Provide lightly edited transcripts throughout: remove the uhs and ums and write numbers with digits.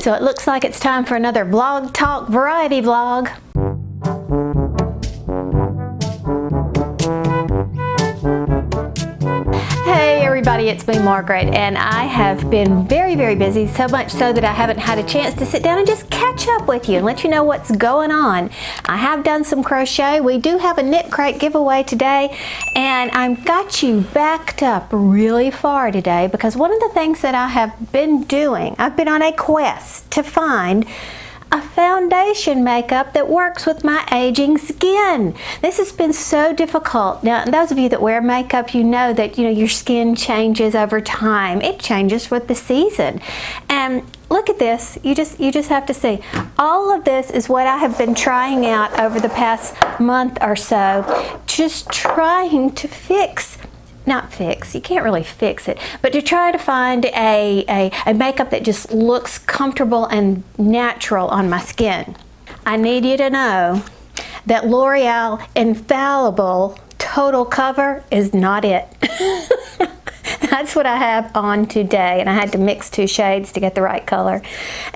So it looks like it's time for another Vlogtalk variety vlog. Hey everybody, it's me Margaret, and I have been very busy, so much so that I haven't had a chance to sit down and just catch up with you and let you know what's going on. I have done some crochet. We do have a KnitCrate giveaway today, and I've got you backed up really far today because one of the things that I have been doing, I've been on a quest to find a foundation makeup that works with my aging skin. This has been so difficult. Now, those of you that wear makeup, you know that your skin changes over time. It changes with the season. And look at this. You just have to see. All of this is what I have been trying out over the past month or so, just trying to you can't really fix it, but to try to find a makeup that just looks comfortable and natural on my skin. I need you to know that L'Oreal Infallible Total Cover is not it. That's what I have on today, and I had to mix two shades to get the right color.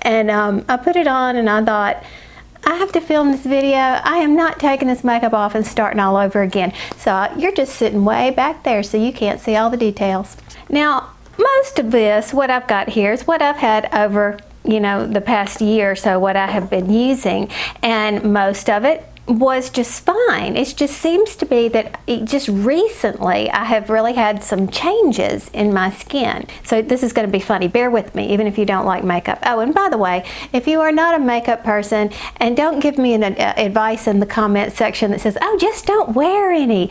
And I put it on and I thought, I have to film this video. I am not taking this makeup off and starting all over again. So you're just sitting way back there so you can't see all the details. Now, most of this, what I've got here, is what I've had over, the past year or so, what I have been using. And most of it was just fine. It just seems to be that just recently I have really had some changes in my skin. So this is going to be funny. Bear with me, even if you don't like makeup. Oh, and by the way, if you are not a makeup person, and don't give me an advice in the comment section that says, oh, just don't wear any.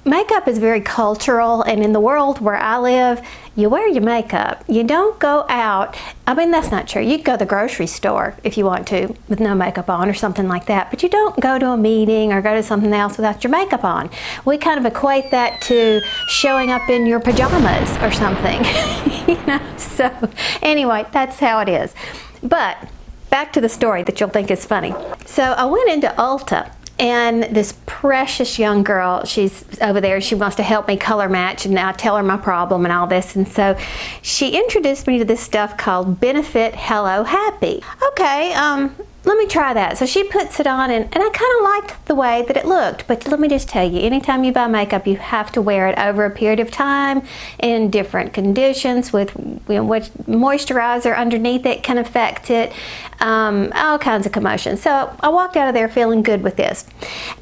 Makeup is very cultural, and in the world where I live, you wear your makeup. You don't go out. I mean, that's not true. You can go to the grocery store if you want to with no makeup on or something like that, but you don't go to a meeting or go to something else without your makeup on. We kind of equate that to showing up in your pajamas or something. So anyway, that's how it is. But back to the story that you'll think is funny. So I went into Ulta, and this precious young girl, she's over there, she wants to help me color match, and I tell her my problem and all this. And so she introduced me to this stuff called Benefit Hello Happy. Okay, let me try that. So she puts it on, and I kind of liked the way that it looked. But let me just tell you, anytime you buy makeup, you have to wear it over a period of time in different conditions with what moisturizer underneath it can affect it, all kinds of commotion. So I walked out of there feeling good with this.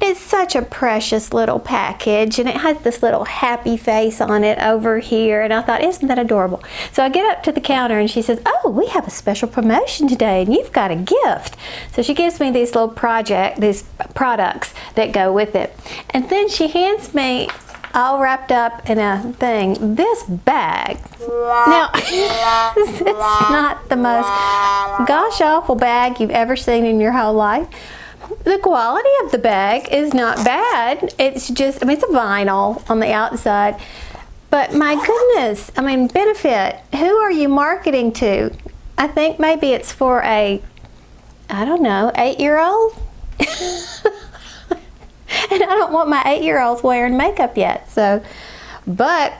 It's such a precious little package, and it has this little happy face on it over here, and I thought, isn't that adorable? So I get up to the counter, and she says, oh, we have a special promotion today, and you've got a gift. So she gives me these these products that go with it. And then she hands me, all wrapped up in a thing, this bag. Now, this is not the most gosh awful bag you've ever seen in your whole life. The quality of the bag is not bad. It's just, it's a vinyl on the outside. But my goodness, Benefit, who are you marketing to? I think maybe it's for a, I don't know, 8-year-old? And I don't want my 8-year-olds wearing makeup yet, so, but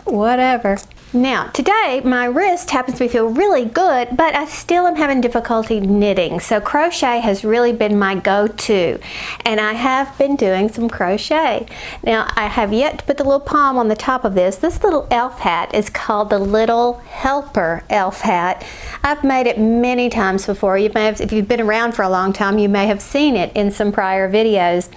whatever. Now, today my wrist happens to feel really good, but I still am having difficulty knitting. So crochet has really been my go-to, and I have been doing some crochet. Now, I have yet to put the little palm on the top of this. This little elf hat is called the Little Helper elf hat. I've made it many times before. You may have, if you've been around for a long time, you may have seen it in some prior videos.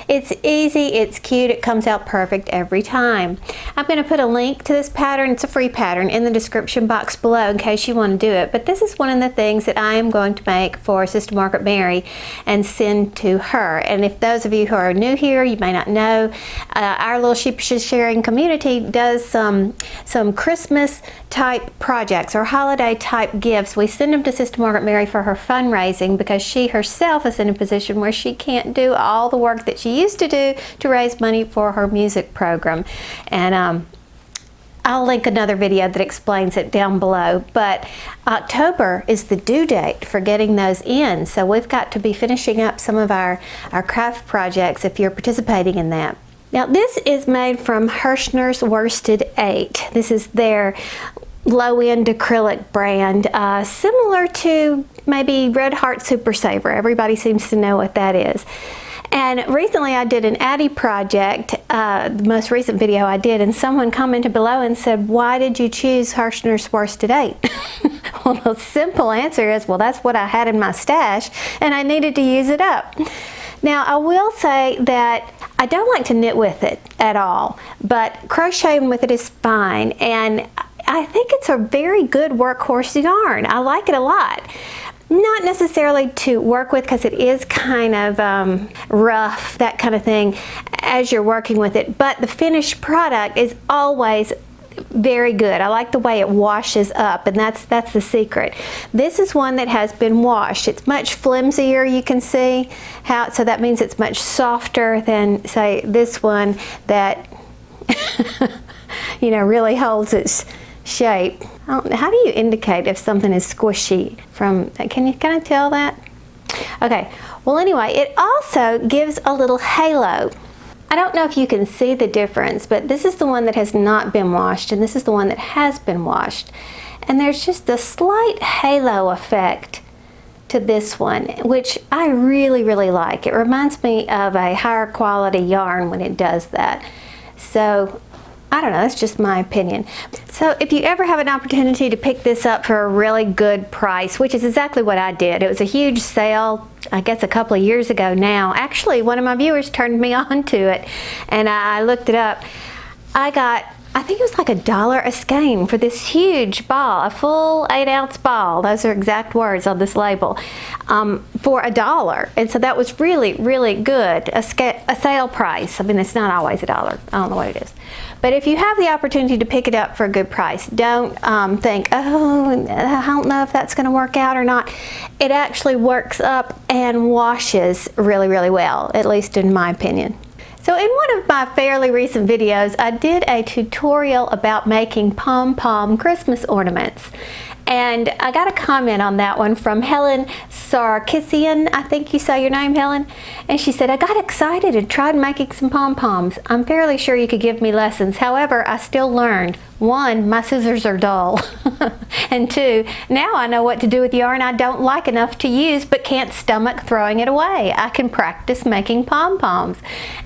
It's easy, it's cute, it comes out perfect every time. I'm going to put a link to this pattern. It's a free pattern in the description box below in case you want to do it. But this is one of the things that I am going to make for Sister Margaret Mary and send to her. And if those of you who are new here, you may not know, our little Sheepish Sharing community does some Christmas type projects or holiday type gifts. We send them to Sister Margaret Mary for her fundraising because she herself is in a position where she can't do all the work that she used to do to raise money for her music program. And I'll link another video that explains it down below, but October is the due date for getting those in, so we've got to be finishing up some of our craft projects if you're participating in that. Now this is made from Hirschner's Worsted 8. This is their low-end acrylic brand, similar to maybe Red Heart Super Saver. Everybody seems to know what that is. And recently I did an Addy project, the most recent video I did, and someone commented below and said, why did you choose Hirschner's Worsted 8? Well, the simple answer is, well, that's what I had in my stash and I needed to use it up. Now, I will say that I don't like to knit with it at all, but crocheting with it is fine, and I think it's a very good workhorse yarn. I like it a lot. Not necessarily to work with because it is kind of rough, that kind of thing, as you're working with it, but the finished product is always very good. I like the way it washes up, and that's the secret. This is one that has been washed. It's much flimsier, you can see how, so that means it's much softer than, say, this one that you know, really holds its shape. How do you indicate if something is squishy from, can you kind of tell that? Okay, well anyway, it also gives a little halo. I don't know if you can see the difference, but this is the one that has not been washed, and this is the one that has been washed. And there's just a slight halo effect to this one, which I really, really like. It reminds me of a higher quality yarn when it does that. So, I don't know, that's just my opinion. So if you ever have an opportunity to pick this up for a really good price, which is exactly what I did. It was a huge sale, I guess a couple of years ago now. Actually, one of my viewers turned me on to it, and I looked it up. I got, I think it was like $1 a skein for this huge ball, a full 8-ounce ball. Those are exact words on this label, for $1. And so that was really, really good, a sale price. I mean, it's not always $1. I don't know what it is. But if you have the opportunity to pick it up for a good price, don't think, oh, I don't know if that's going to work out or not. It actually works up and washes really, really well, at least in my opinion. So in one of my fairly recent videos, I did a tutorial about making pom-pom Christmas ornaments. And I got a comment on that one from Helen Sarkisian, I think you say your name, Helen. And she said, I got excited and tried making some pom-poms. I'm fairly sure you could give me lessons. However, I still learned. 1, my scissors are dull. And 2, now I know what to do with yarn I don't like enough to use but can't stomach throwing it away. I can practice making pom-poms.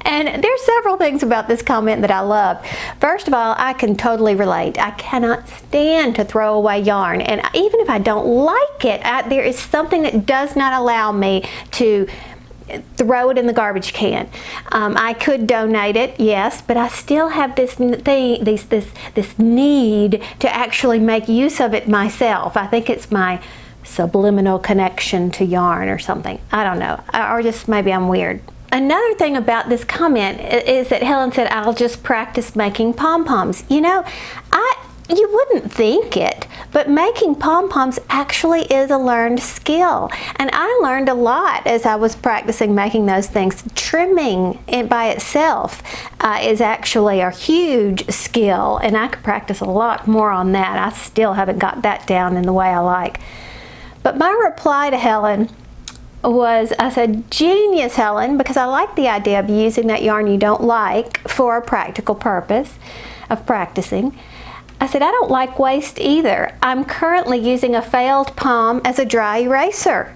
And there's several things about this comment that I love. First of all, I can totally relate. I cannot stand to throw away yarn. And even if I don't like it, there is something that does not allow me to throw it in the garbage can. I could donate it, yes, but I still have this need to actually make use of it myself. I think it's my subliminal connection to yarn or something. I don't know, or just maybe I'm weird. Another thing about this comment is that Helen said, I'll just practice making pom-poms. You know, you wouldn't think it, but making pom-poms actually is a learned skill. And I learned a lot as I was practicing making those things. Trimming it by itself is actually a huge skill, and I could practice a lot more on that. I still haven't got that down in the way I like. But my reply to Helen was, I said, genius, Helen, because I like the idea of using that yarn you don't like for a practical purpose of practicing. I said, I don't like waste either. I'm currently using a failed pom as a dry eraser.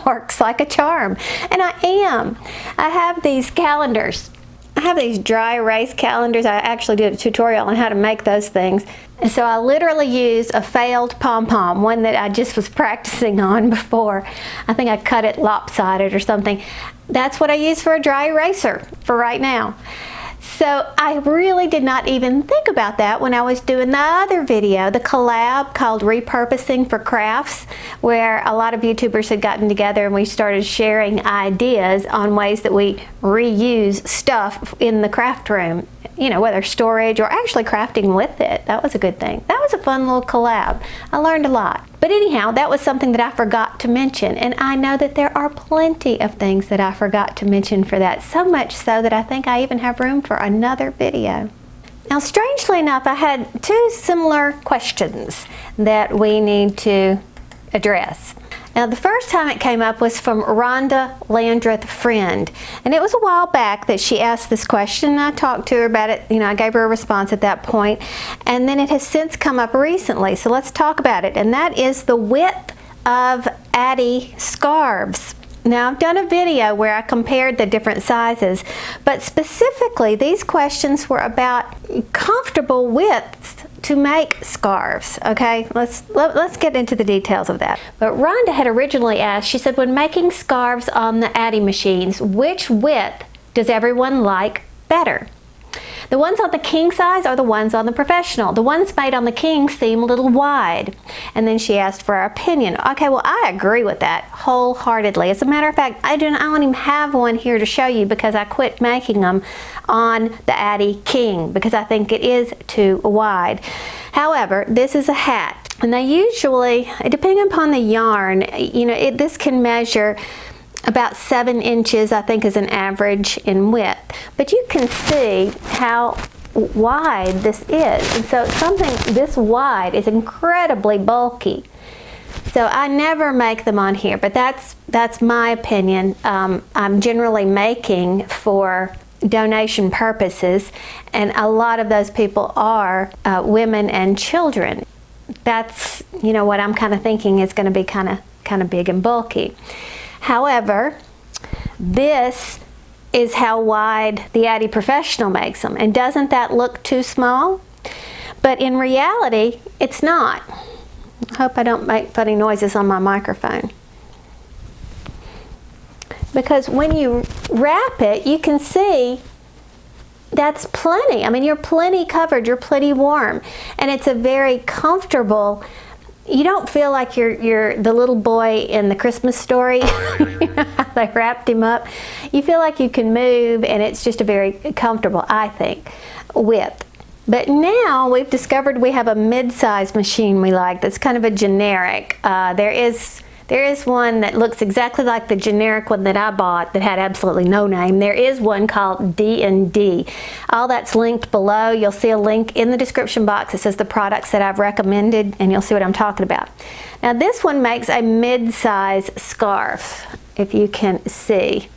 Works like a charm. And I am. I have these calendars. I have these dry erase calendars. I actually did a tutorial on how to make those things. And so I literally used a failed pom-pom, one that I just was practicing on before. I think I cut it lopsided or something. That's what I use for a dry eraser for right now. So I really did not even think about that when I was doing the other video, the collab called Repurposing for Crafts, where a lot of YouTubers had gotten together and we started sharing ideas on ways that we reuse stuff in the craft room. You know, whether storage or actually crafting with it. That was a good thing. That was a fun little collab. I learned a lot. But anyhow, that was something that I forgot to mention, and I know that there are plenty of things that I forgot to mention for that, so much so that I think I even have room for another video. Now, strangely enough, I had 2 similar questions that we need to address. Now, the first time it came up was from Rhonda Landreth Friend, and it was a while back that she asked this question, and I talked to her about it. I gave her a response at that point, and then it has since come up recently, so let's talk about it, and that is the width of Addie scarves. Now, I've done a video where I compared the different sizes, but specifically these questions were about comfortable widths to make scarves. Okay, let's get into the details of that. But Rhonda had originally asked, she said, when making scarves on the Addie machines, which width does everyone like better? The ones on the king size or the ones on the professional? The ones made on the king seem a little wide. And then she asked for our opinion. Okay, well, I agree with that wholeheartedly. As a matter of fact, I don't even have one here to show you because I quit making them on the Addie King because I think it is too wide. However, this is a hat, and they usually, depending upon the yarn, this can measure about 7 inches, I think, is an average in width. But you can see how wide this is. And so something this wide is incredibly bulky. So I never make them on here, but that's my opinion. I'm generally making for donation purposes, and a lot of those people are women and children. That's, what I'm kind of thinking is going to be kind of big and bulky. However, this is how wide the Addie Professional makes them. And doesn't that look too small? But in reality, it's not. I hope I don't make funny noises on my microphone. Because when you wrap it, you can see that's plenty. I mean, you're plenty covered, you're plenty warm. And it's a very comfortable. You don't feel like you're the little boy in the Christmas Story. They wrapped him up. You feel like you can move, and it's just a very comfortable, I think, width. But now we've discovered we have a mid-size machine we like that's kind of a generic. There is one that looks exactly like the generic one that I bought that had absolutely no name. There is one called D&D. All that's linked below. You'll see a link in the description box that says the products that I've recommended, and you'll see what I'm talking about. Now, this one makes a mid-size scarf, if you can see.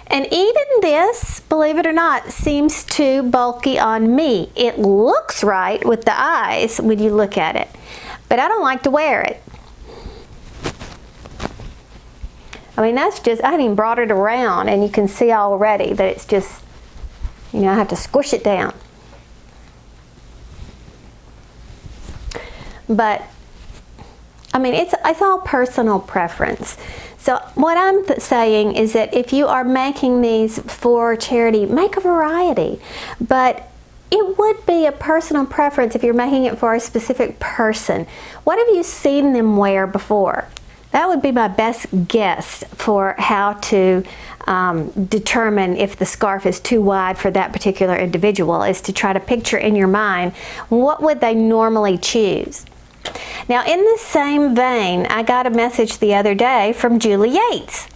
And even this, believe it or not, seems too bulky on me. It looks right with the eyes when you look at it, but I don't like to wear it. I mean, that's just, I haven't even brought it around, and you can see already that it's just, I have to squish it down. But, I mean, it's all personal preference. So what I'm saying is that if you are making these for charity, make a variety. But it would be a personal preference if you're making it for a specific person. What have you seen them wear before? That would be my best guess for how to determine if the scarf is too wide for that particular individual, is to try to picture in your mind what would they normally choose. Now, in the same vein, I got a message the other day from Julie Yates.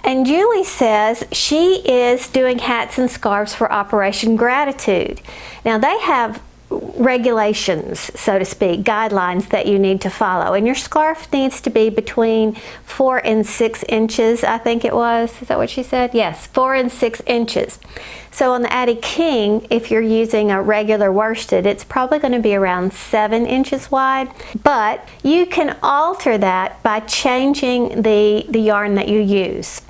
And Julie says she is doing hats and scarves for Operation Gratitude. Now, they have regulations, so to speak, guidelines that you need to follow, and your scarf needs to be between 4 and 6 inches, I think it was. Is that what she said? Yes, 4 and 6 inches. So on the Addie King, if you're using a regular worsted, it's probably going to be around 7 inches wide, but you can alter that by changing the yarn that you use.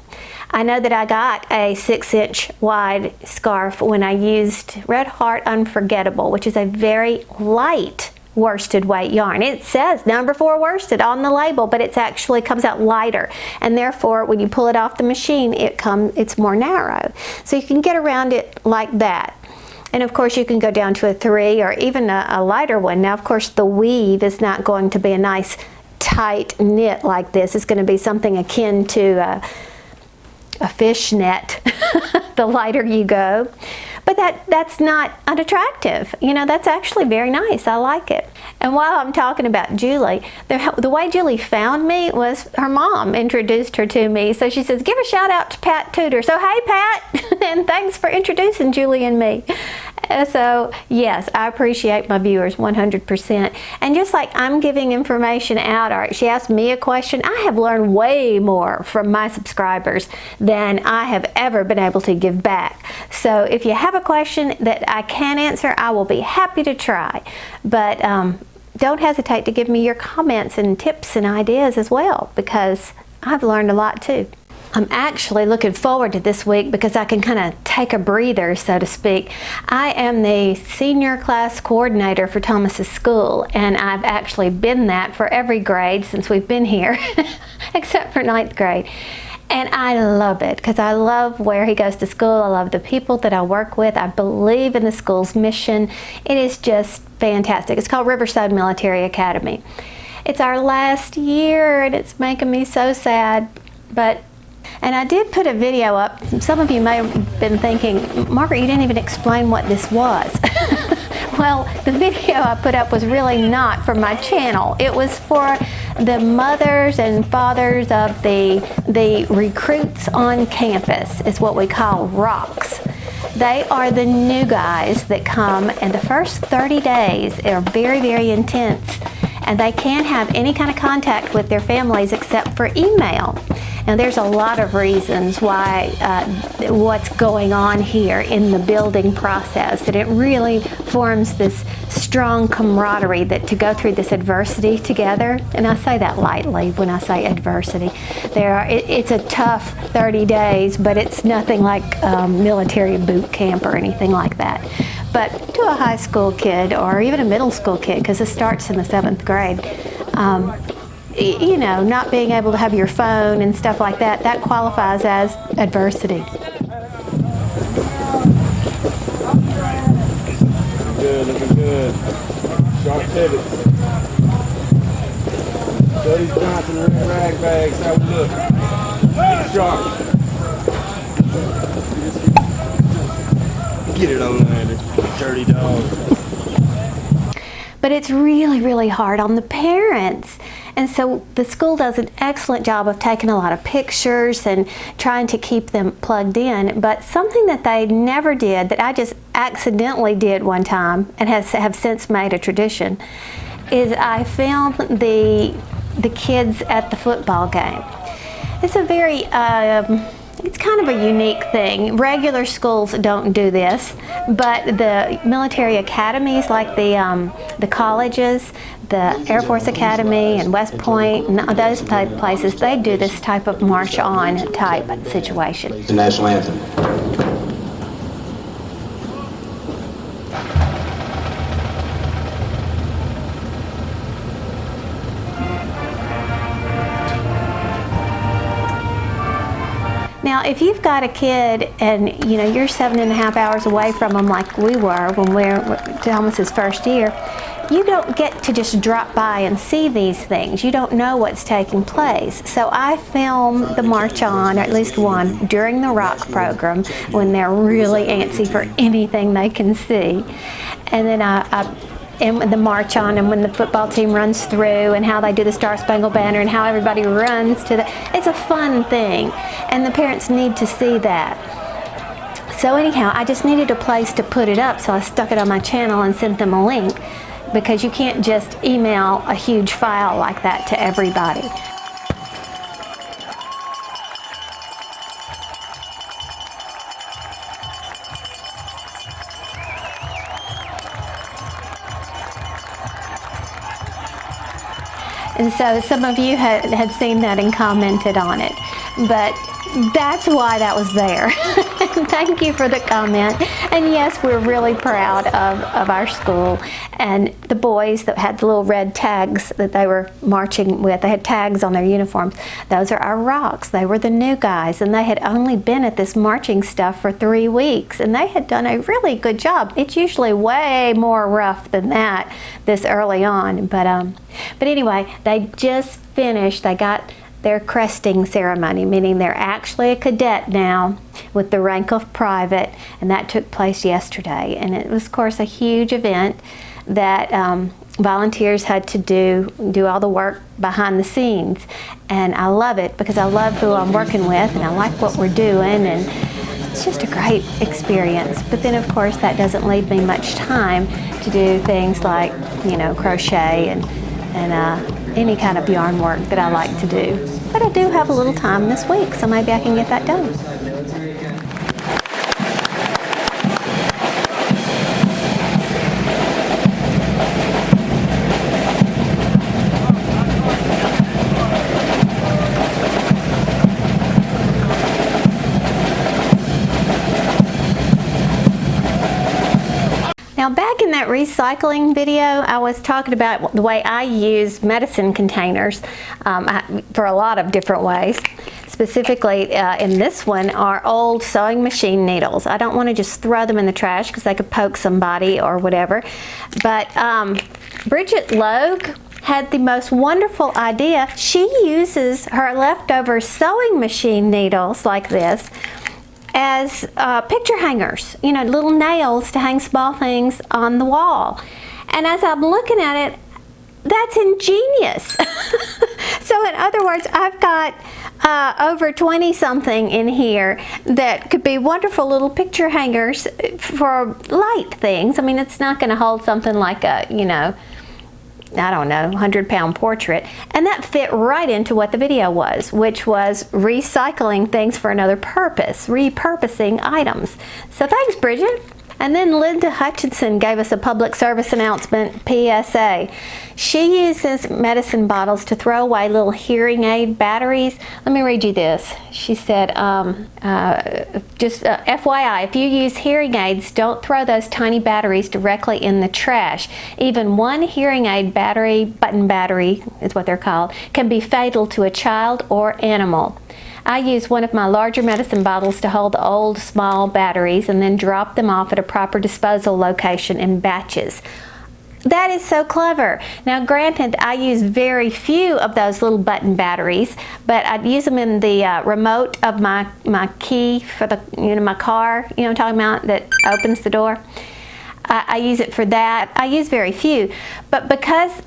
I know that I got a 6-inch wide scarf when I used Red Heart Unforgettable, which is a very light worsted weight yarn. It says number 4 worsted on the label, but it actually comes out lighter, and therefore when you pull it off the machine, it's more narrow. So you can get around it like that. And of course you can go down to a 3 or even a lighter one. Now, of course, the weave is not going to be a nice tight knit like this. It's going to be something akin to a fishnet, the lighter you go. But that's not unattractive. That's actually very nice. I like it. And while I'm talking about Julie, the way Julie found me was her mom introduced her to me. So she says, give a shout out to Pat Tudor. So hey, Pat, and thanks for introducing Julie and me. So yes, I appreciate my viewers 100%. And just like I'm giving information out, or she asked me a question, I have learned way more from my subscribers than I have ever been able to give back. So if you have a question that I can answer, I will be happy to try. But don't hesitate to give me your comments and tips and ideas as well, because I've learned a lot too. I'm actually looking forward to this week because I can kind of take a breather, so to speak. I am the senior class coordinator for Thomas's school, and I've actually been that for every grade since we've been here, except for 9th grade. And I love it because I love where he goes to school. I love the people that I work with. I believe in the school's mission. It is just fantastic. It's called Riverside Military Academy. It's our last year, and it's making me so sad. And I did put a video up. Some of you may have been thinking, Margaret, you didn't even explain what this was. Well, the video I put up was really not for my channel. It was for the mothers and fathers of the recruits on campus, is what we call ROCs. They are the new guys that come, and the first 30 days are very, very intense, and they can't have any kind of contact with their families except for email. Now, there's a lot of reasons why what's going on here in the building process, and it really forms this strong camaraderie that to go through this adversity together, and I say that lightly when I say adversity. It's a tough 30 days, but it's nothing like military boot camp or anything like that. But to a high school kid or even a middle school kid, because it starts in the 7th grade, you know, not being able to have your phone and stuff like that, that qualifies as adversity. Looking good. Sharp pivot. Buddy Johnson, red rag bags, how we look. Sharp. Get it on there, dirty dog. But it's really, really hard on the parents. And so the school does an excellent job of taking a lot of pictures and trying to keep them plugged in. But something that they never did, that I just accidentally did one time and have since made a tradition, is I filmed the kids at the football game. It's a very it's kind of a unique thing. Regular schools don't do this, but the military academies, like the colleges, the Air Force Academy and West Point, and those type places, they do this type of march on type situation. The national anthem. Now, if you've got a kid and you know you're 7.5 hours away from them, like we were when we were Thomas's first year, you don't get to just drop by and see these things. You don't know what's taking place. So I film the march on, or at least one, during the rock program when they're really antsy for anything they can see, and then and the march on, and when the football team runs through, and how they do the Star Spangled Banner, and how everybody runs to it's a fun thing, and the parents need to see that. So anyhow, I just needed a place to put it up, so I stuck it on my channel and sent them a link, because you can't just email a huge file like that to everybody. And so some of you had seen that and commented on it, but that's why that was there. Thank you for the comment. And yes, we're really proud of our school. And the boys that had the little red tags that they were marching with, they had tags on their uniforms. Those are our ROCs. They were the new guys, and they had only been at this marching stuff for 3 weeks, and they had done a really good job. It's usually way more rough than that this early on. But anyway, they just finished. They got their cresting ceremony, meaning they're actually a cadet now with the rank of private, and that took place yesterday. And it was, of course, a huge event that volunteers had to do all the work behind the scenes. And I love it because I love who I'm working with, and I like what we're doing. And it's just a great experience. But then of course that doesn't leave me much time to do things like, you know, crochet and any kind of yarn work that I like to do. But I do have a little time this week, so maybe I can get that done. Now back in that recycling video, I was talking about the way I use medicine containers for a lot of different ways. Specifically in this one are old sewing machine needles. I don't want to just throw them in the trash because they could poke somebody or whatever. But Bridget Logue had the most wonderful idea. She uses her leftover sewing machine needles like this as picture hangers, you know, little nails to hang small things on the wall. And as I'm looking at it, that's ingenious. So in other words, I've got over 20 something in here that could be wonderful little picture hangers for light things. I mean, it's not going to hold something like a, you know, I don't know, 100-pound portrait. And that fit right into what the video was, which was recycling things for another purpose, repurposing items. So thanks, Bridget. And then Linda Hutchinson gave us a public service announcement, PSA. She uses medicine bottles to throw away little hearing aid batteries. Let me read you this. She said, FYI, if you use hearing aids, don't throw those tiny batteries directly in the trash. Even one hearing aid battery, button battery is what they're called, can be fatal to a child or animal. I use one of my larger medicine bottles to hold the old small batteries and then drop them off at a proper disposal location in batches. That is so clever. Now granted, I use very few of those little button batteries, but I use them in the remote of my key for the, you know, my car, you know what I'm talking about, that opens the door. I use it for that. I use very few, but because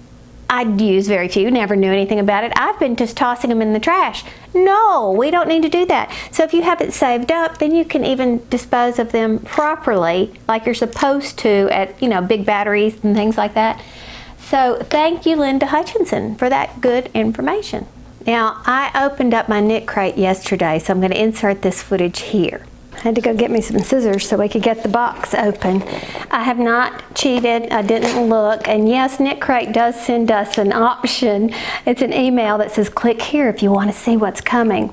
I use very few, never knew anything about it, I've been just tossing them in the trash. No, we don't need to do that. So if you have it saved up, then you can even dispose of them properly, like you're supposed to at, you know, big batteries and things like that. So thank you, Linda Hutchinson, for that good information. Now, I opened up my KnitCrate yesterday, so I'm going to insert this footage here. I had to go get me some scissors so we could get the box open. I have not cheated. I didn't look. And yes, KnitCrate does send us an option. It's an email that says, click here if you want to see what's coming.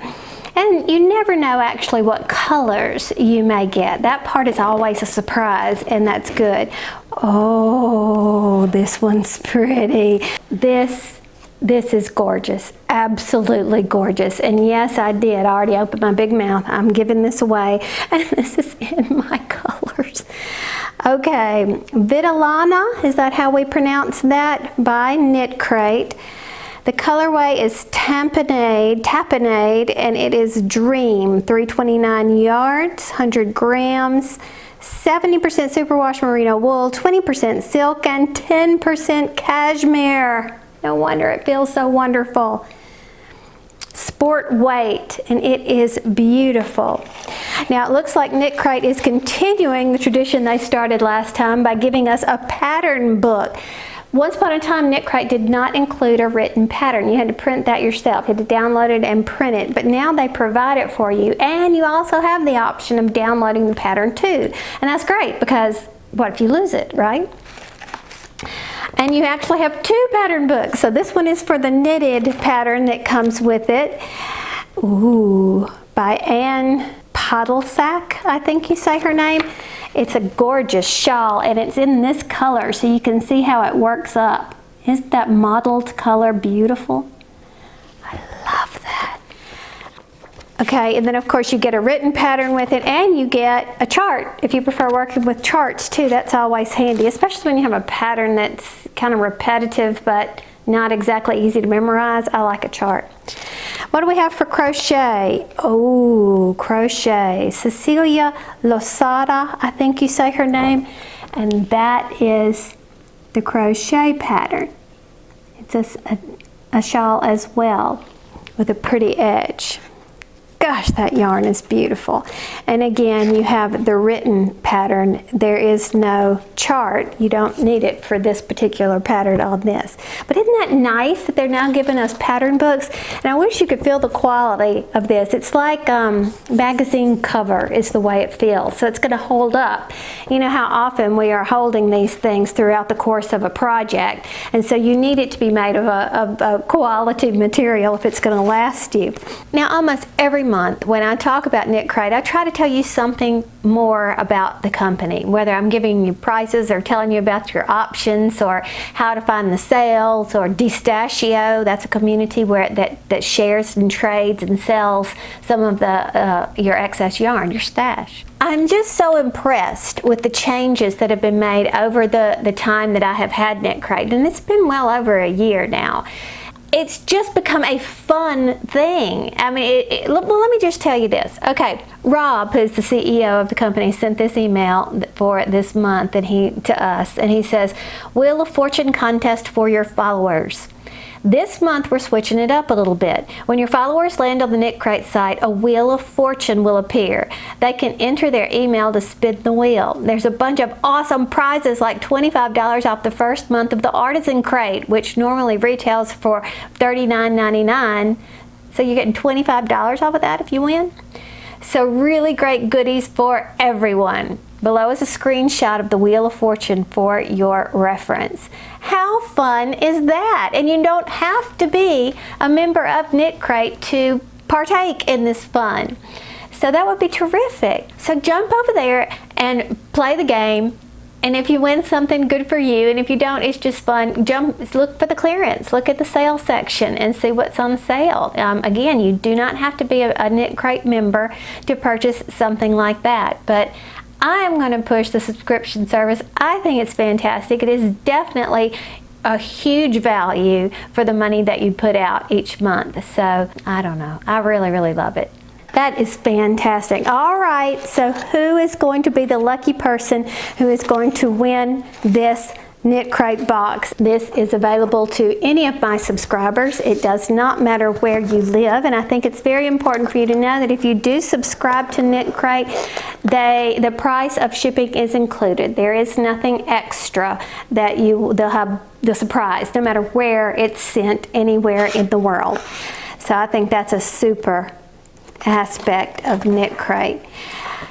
And you never know actually what colors you may get. That part is always a surprise, and that's good. Oh, this one's pretty. This is gorgeous, absolutely gorgeous. And yes, I did. I already opened my big mouth. I'm giving this away, and this is in my colors. Okay, Vitalana, is that how we pronounce that? By KnitCrate. The colorway is Tapenade, and it is Dream, 329 yards, 100 grams, 70% superwash merino wool, 20% silk, and 10% cashmere. No wonder it feels so wonderful. Sport weight, and it is beautiful. Now it looks like KnitCrate is continuing the tradition they started last time by giving us a pattern book. Once upon a time, KnitCrate did not include a written pattern. You had to print that yourself. You had to download it and print it. But now they provide it for you, and you also have the option of downloading the pattern too. And that's great because what if you lose it, right? And you actually have two pattern books. So this one is for the knitted pattern that comes with it. Ooh, by Anne Poddlesack, I think you say her name. It's a gorgeous shawl, and it's in this color, so you can see how it works up. Isn't that mottled color beautiful? I love that. Okay, and then of course you get a written pattern with it, and you get a chart. If you prefer working with charts too, that's always handy, especially when you have a pattern that's kind of repetitive but not exactly easy to memorize. I like a chart. What do we have for crochet? Oh, crochet. Cecilia Losada, I think you say her name, and that is the crochet pattern. It's a shawl as well with a pretty edge. God, Gosh, that yarn is beautiful. And again, you have the written pattern. There is no chart. You don't need it for this particular pattern on this. But isn't that nice that they're now giving us pattern books? And I wish you could feel the quality of this. It's like magazine cover is the way it feels. So it's going to hold up. You know how often we are holding these things throughout the course of a project. And so you need it to be made of a quality material if it's going to last you. Now, almost every month when I talk about KnitCrate, I try to tell you something more about the company, whether I'm giving you prices or telling you about your options or how to find the sales, or Distachio, that's a community where that shares and trades and sells some of the your excess yarn, your stash. I'm just so impressed with the changes that have been made over the time that I have had KnitCrate, and it's been well over a year now. It's just become a fun thing. I mean, well, let me just tell you this. Okay, Rob, who's the CEO of the company, sent this email for this month to us, and he says, Wheel of Fortune contest for your followers. This month we're switching it up a little bit. When your followers land on the KnitCrate site, a Wheel of Fortune will appear. They can enter their email to spin the wheel. There's a bunch of awesome prizes like $25 off the first month of the Artisan Crate, which normally retails for $39.99. So you're getting $25 off of that if you win. So really great goodies for everyone. Below is a screenshot of the Wheel of Fortune for your reference. How fun is that? And you don't have to be a member of KnitCrate to partake in this fun. So that would be terrific. So jump over there and play the game. And if you win something, good for you. And if you don't, it's just fun. Look for the clearance. Look at the sale section and see what's on sale. Again, you do not have to be a KnitCrate member to purchase something like that. But I'm going to push the subscription service. I think it's fantastic. It is definitely a huge value for the money that you put out each month. So I don't know. I really, really love it. That is fantastic. All right, so who is going to be the lucky person who is going to win this KnitCrate box? This is available to any of my subscribers. It does not matter where you live, and I think it's very important for you to know that if you do subscribe to KnitCrate, the price of shipping is included. There is nothing extra that they'll have the surprise, no matter where it's sent anywhere in the world. So I think that's a super aspect of KnitCrate.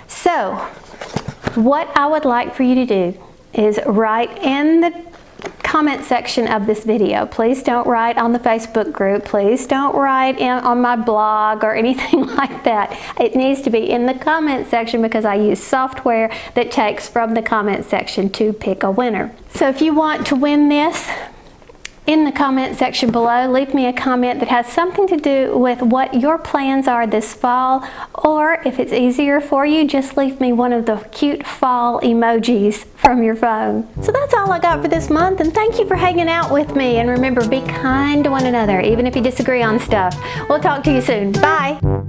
So what I would like for you to do is write in the comment section of this video. Please don't write on the Facebook group. Please don't write on my blog or anything like that. It needs to be in the comment section because I use software that takes from the comment section to pick a winner. So if you want to win this, in the comment section below, leave me a comment that has something to do with what your plans are this fall, or if it's easier for you, just leave me one of the cute fall emojis from your phone. So that's all I got for this month, and thank you for hanging out with me, and remember, be kind to one another, even if you disagree on stuff. We'll talk to you soon. Bye!